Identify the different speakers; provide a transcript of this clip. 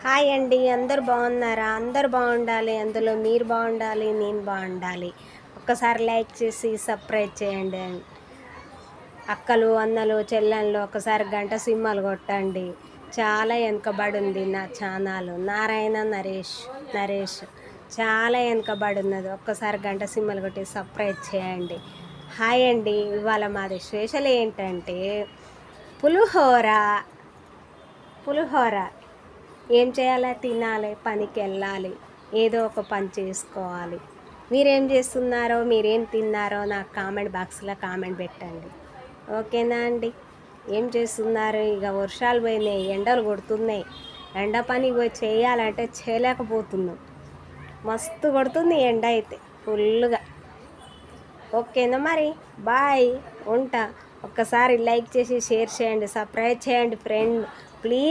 Speaker 1: Hi అండి, అందరు బాగున్నారా? అందరు బాగుండాలి, అందులో మీరు బాగుండాలి, నేను బాగుండాలి. ఒక్కసారి లైక్ చేసి సబ్స్క్రైబ్ చేయండి. అక్కలు, అన్నలు, చెల్లెళ్ళు ఒకసారి గంట సింహాలు కొట్టండి. చాలా వెనుకబడి ఉంది నా ఛానల్. నారాయణ నరేష్ చాలా వెనుకబడి ఉన్నది. ఒక్కసారి గంట సింహాలు కొట్టి సబ్స్క్రైబ్ చేయండి. హాయ్ అండి, ఇవాళ మాది స్పెషల్ ఏంటంటే పులిహోర. ఏం చేయాలి? తినాలి, పనికి వెళ్ళాలి, ఏదో ఒక పని చేసుకోవాలి. మీరేం చేస్తున్నారో, మీరేం తిన్నారో నాకు కామెంట్ బాక్స్లో కామెంట్ పెట్టండి. ఓకేనా అండి? ఏం చేస్తున్నారు? ఇక వర్షాలు పోయినాయి, ఎండలు కొడుతున్నాయి. ఎండ పనికి పోయి చేయాలంటే చేయలేకపోతున్నాం. మస్తు కొడుతుంది ఎండ అయితే ఫుల్గా. ఓకేనా మరి? బాయ్, ఉంటా. ఒక్కసారి లైక్ చేసి షేర్ చేయండి, సబ్స్క్రైబ్ చేయండి ఫ్రెండ్, ప్లీజ్.